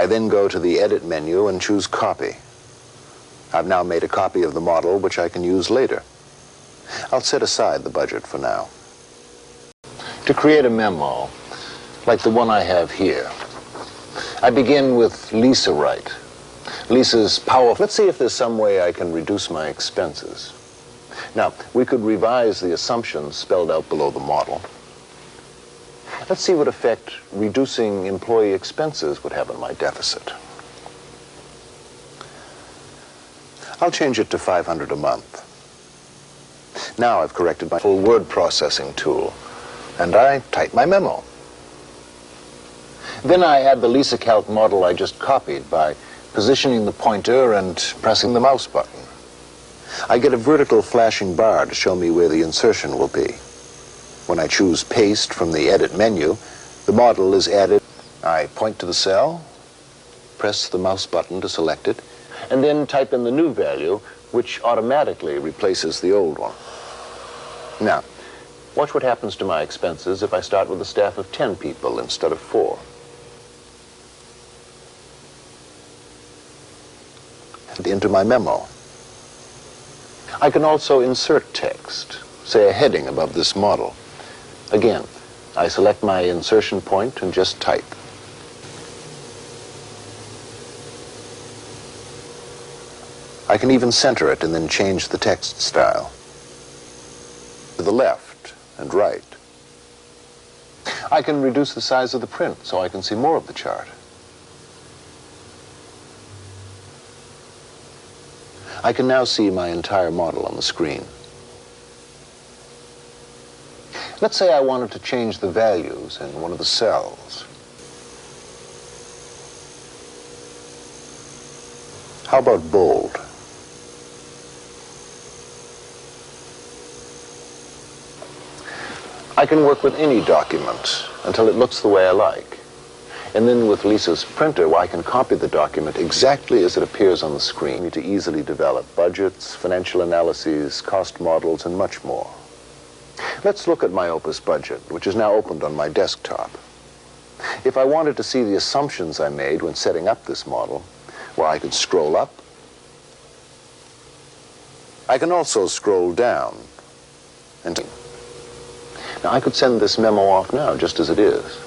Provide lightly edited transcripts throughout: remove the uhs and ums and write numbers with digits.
I then go to the Edit menu and choose Copy. I've now made a copy of the model which I can use later. I'll set aside the budget for now. To create a memo, like the one I have here, I begin with Lisa Wright. Lisa's powerful. Let's see if there's some way I can reduce my expenses. Now, we could revise the assumptions spelled out below the model. Let's see what effect reducing employee expenses would have on my deficit. I'll change it to $500 a month. Now I've corrected my full word processing tool, and I type my memo. Then I add the Lisa Calc model I just copied by positioning the pointer and pressing the mouse button. I get a vertical flashing bar to show me where the insertion will be. When I choose Paste from the Edit menu, the model is added. I point to the cell, press the mouse button to select it, and then type in the new value, which automatically replaces the old one. Now, watch what happens to my expenses if I start with a staff of 10 people instead of 4. Into my memo. I can also insert text, say a heading above this model. Again, I select my insertion point and just type. I can even center it and then change the text style. To the left and right. I can reduce the size of the print so I can see more of the chart. I can now see my entire model on the screen. Let's say I wanted to change the values in one of the cells. How about bold? I can work with any document until it looks the way I like. And then with Lisa's printer, I can copy the document exactly as it appears on the screen to easily develop budgets, financial analyses, cost models, and much more. Let's look at my Opus budget, which is now opened on my desktop. If I wanted to see the assumptions I made when setting up this model, well, I could scroll up. I can also scroll down. Now, I could send this memo off now, just as it is.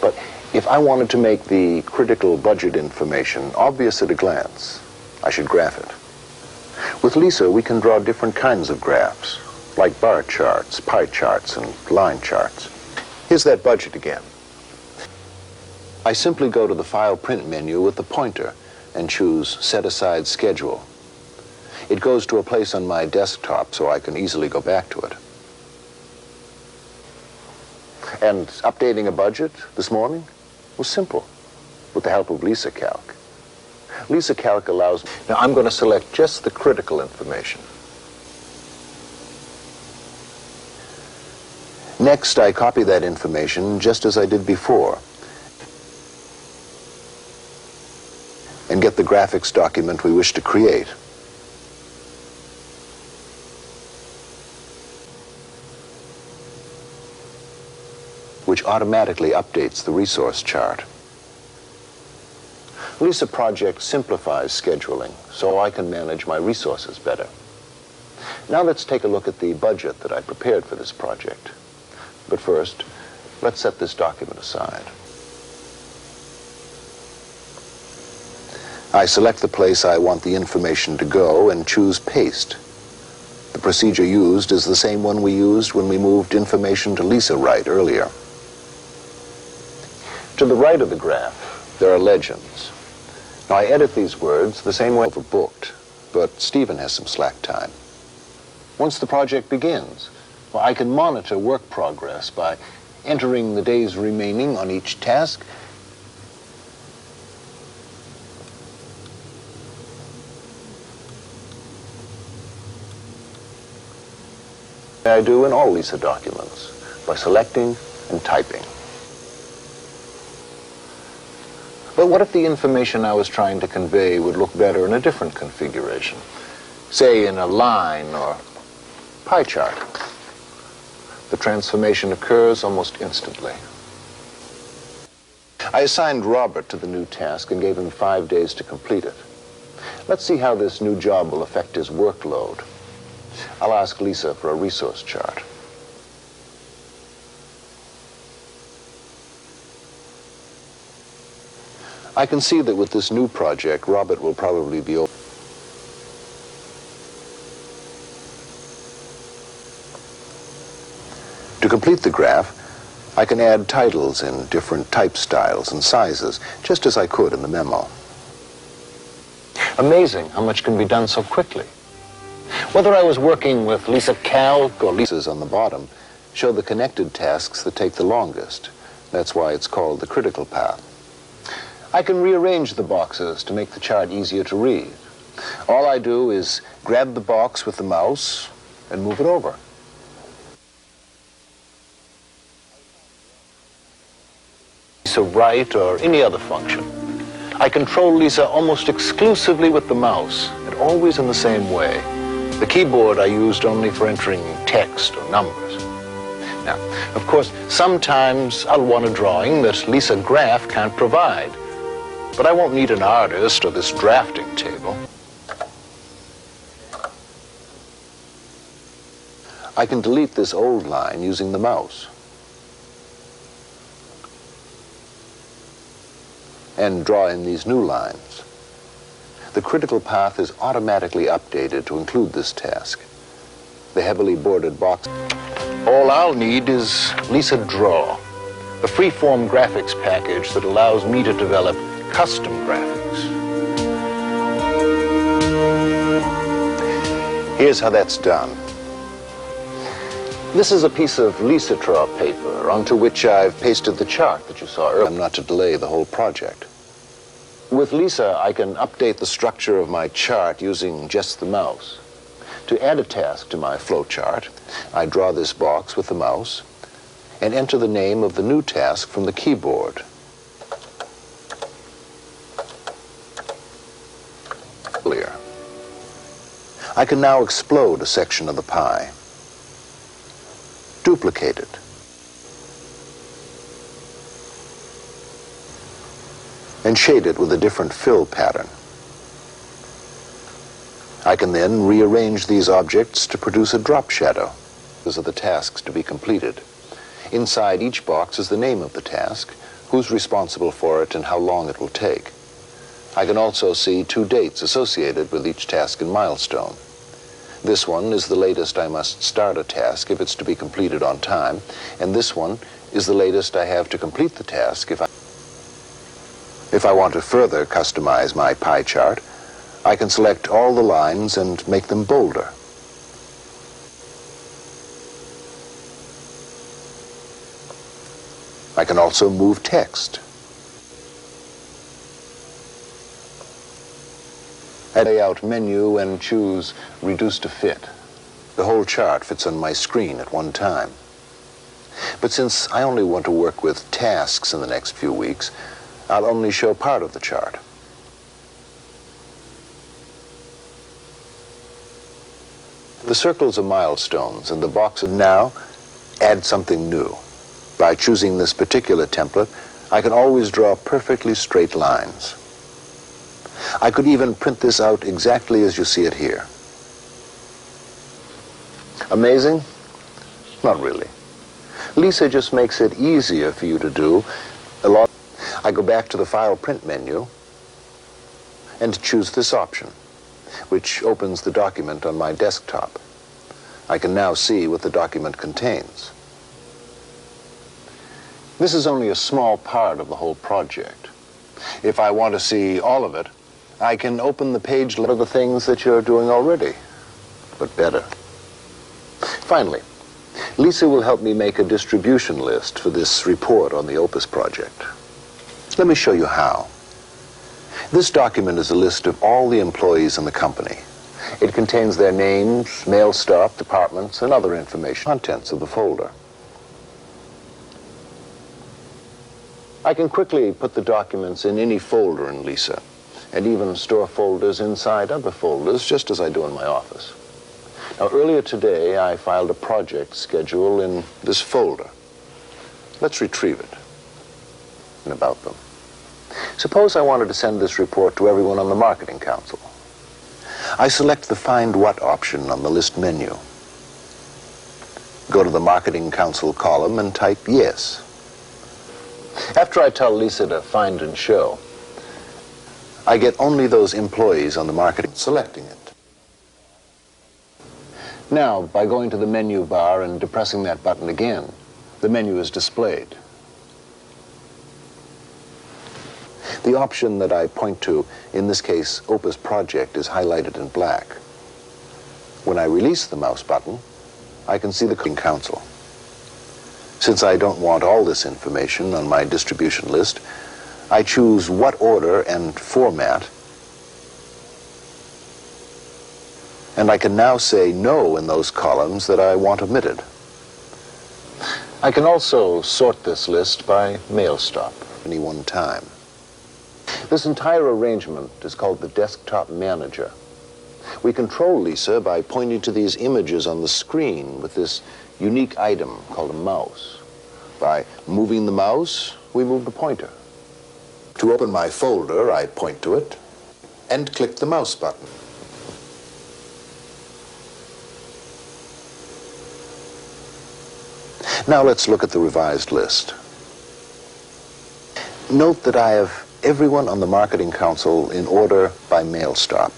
But if I wanted to make the critical budget information obvious at a glance, I should graph it. With Lisa, we can draw different kinds of graphs, like bar charts, pie charts, and line charts. Here's that budget again. I simply go to the File Print menu with the pointer and choose Set Aside Schedule. It goes to a place on my desktop so I can easily go back to it. And updating a budget this morning was simple, with the help of Lisa Calc. Lisa Calc allows... Now I'm going to select just the critical information. Next, I copy that information just as I did before and get the graphics document we wish to create. Which automatically updates the resource chart. Lisa Project simplifies scheduling so I can manage my resources better. Now let's take a look at the budget that I prepared for this project. But first, let's set this document aside. I select the place I want the information to go and choose Paste. The procedure used is the same one we used when we moved information to Lisa Wright earlier. To the right of the graph, there are legends. Now, I edit these words the same way overbooked, but Stephen has some slack time. Once the project begins, well, I can monitor work progress by entering the days remaining on each task. I do in all Lisa documents by selecting and typing. But what if the information I was trying to convey would look better in a different configuration? Say in a line or pie chart. The transformation occurs almost instantly. I assigned Robert to the new task and gave him 5 days to complete it. Let's see how this new job will affect his workload. I'll ask Lisa for a resource chart. I can see that with this new project, Robert will probably be over. To complete the graph, I can add titles in different type styles and sizes, just as I could in the memo. Amazing how much can be done so quickly. Whether I was working with Lisa Calc or Lisa's on the bottom, show the connected tasks that take the longest. That's why it's called the critical path. I can rearrange the boxes to make the chart easier to read. All I do is grab the box with the mouse and move it over. Lisa write or any other function. I control Lisa almost exclusively with the mouse and always in the same way. The keyboard I used only for entering text or numbers. Now, of course, sometimes I'll want a drawing that Lisa Graph can't provide. But I won't need an artist or this drafting table. I can delete this old line using the mouse. And draw in these new lines. The critical path is automatically updated to include this task. The heavily bordered box. All I'll need is Lisa Draw, a free-form graphics package that allows me to develop custom graphics. Here's how that's done. This is a piece of Lisatraw paper onto which I've pasted the chart that you saw earlier. I'm not to delay the whole project. With Lisa, I can update the structure of my chart using just the mouse. To add a task to my flowchart, I draw this box with the mouse and enter the name of the new task from the keyboard. I can now explode a section of the pie, duplicate it, and shade it with a different fill pattern. I can then rearrange these objects to produce a drop shadow. Those are the tasks to be completed. Inside each box is the name of the task, who's responsible for it, and how long it will take. I can also see 2 dates associated with each task and milestone. This one is the latest I must start a task if it's to be completed on time, and this one is the latest I have to complete the task if I want to further customize my pie chart. I can select all the lines and make them bolder. I can also move text. I lay out menu and choose Reduce to Fit. The whole chart fits on my screen at one time. But since I only want to work with tasks in the next few weeks, I'll only show part of the chart. The circles are milestones, and the boxes now add something new. By choosing this particular template, I can always draw perfectly straight lines. I could even print this out exactly as you see it here. Amazing? Not really. Lisa just makes it easier for you to do. I go back to the File Print menu and choose this option, which opens the document on my desktop. I can now see what the document contains. This is only a small part of the whole project. If I want to see all of it, I can open the page of the things that you're doing already, but better. Finally, Lisa will help me make a distribution list for this report on the Opus project. Let me show you how. This document is a list of all the employees in the company. It contains their names, mail stop, departments, and other information, contents of the folder. I can quickly put the documents in any folder in Lisa, and even store folders inside other folders, just as I do in my office. Now, earlier today, I filed a project schedule in this folder. Let's retrieve it. about them. Suppose I wanted to send this report to everyone on the Marketing Council. I select the Find What option on the list menu. Go to the Marketing Council column and type Yes. After I tell Lisa to find and show, I get only those employees on the marketing selecting it. Now, by going to the menu bar and depressing that button again, the menu is displayed. The option that I point to, in this case, Opus Project, is highlighted in black. When I release the mouse button, I can see the council. Since I don't want all this information on my distribution list, I choose what order and format, and I can now say no in those columns that I want omitted. I can also sort this list by mail stop at any one time. This entire arrangement is called the Desktop Manager. We control Lisa by pointing to these images on the screen with this unique item called a mouse. By moving the mouse, we move the pointer. To open my folder, I point to it and click the mouse button. Now let's look at the revised list. Note that I have everyone on the Marketing Council in order by mail stop.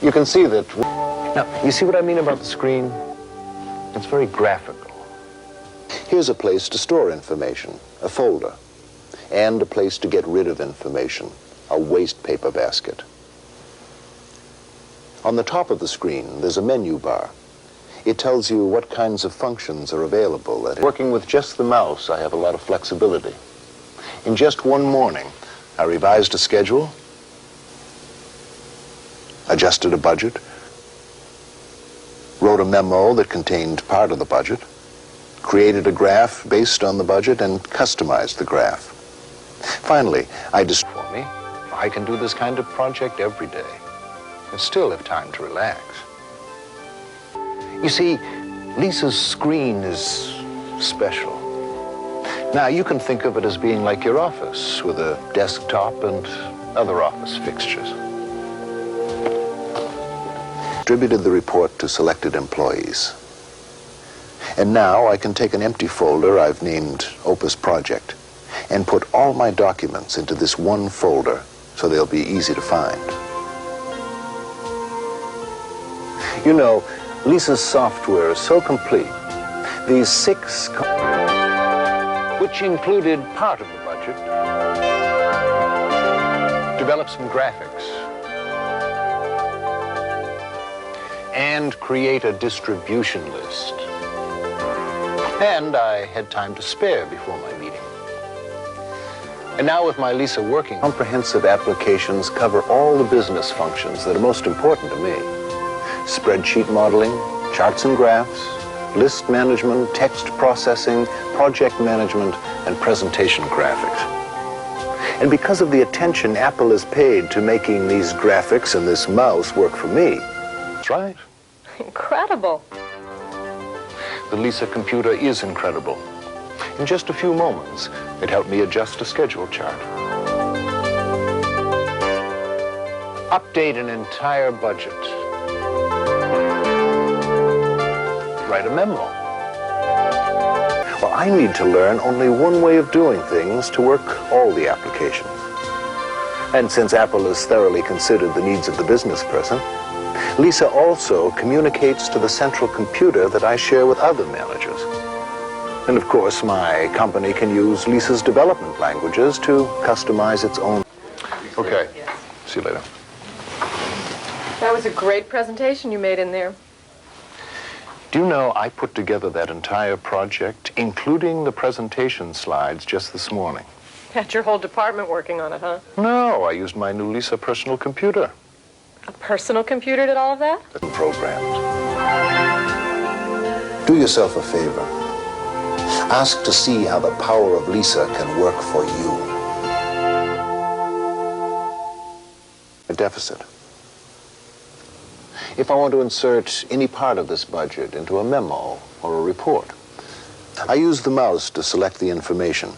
You can see that. Now, you see what I mean about the screen? It's very graphical. Here's a place to store information, a folder, and a place to get rid of information, a waste paper basket. On the top of the screen, there's a menu bar. It tells you what kinds of functions are available. Working with just the mouse, I have a lot of flexibility. In just one morning, I revised a schedule, adjusted a budget, wrote a memo that contained part of the budget, created a graph based on the budget, and customized the graph. Finally, for me, I can do this kind of project every day and still have time to relax. You see, Lisa's screen is special. Now, you can think of it as being like your office with a desktop and other office fixtures. Distributed the report to selected employees. And now I can take an empty folder I've named Opus Project and put all my documents into this one folder so they'll be easy to find. You know, Lisa's software is so complete. These 6, which included part of the budget, developed some graphics, and create a distribution list. And I had time to spare before my meeting. And now with my Lisa working, comprehensive applications cover all the business functions that are most important to me. Spreadsheet modeling, charts and graphs, list management, text processing, project management, and presentation graphics. And because of the attention Apple has paid to making these graphics and this mouse work for me, that's right. Incredible. The Lisa computer is incredible. In just a few moments, it helped me adjust a schedule chart. Update an entire budget. Write a memo. Well, I need to learn only one way of doing things to work all the applications. And since Apple has thoroughly considered the needs of the business person, Lisa also communicates to the central computer that I share with other managers. And of course, my company can use Lisa's development languages to customize its own. Okay, see you later. That was a great presentation you made in there. Do you know, I put together that entire project, including the presentation slides, just this morning. Had your whole department working on it, huh? No, I used my new Lisa personal computer. A personal computer did all of that? Programmed. Do yourself a favor. Ask to see how the power of Lisa can work for you. A deficit. If I want to insert any part of this budget into a memo or a report, I use the mouse to select the information.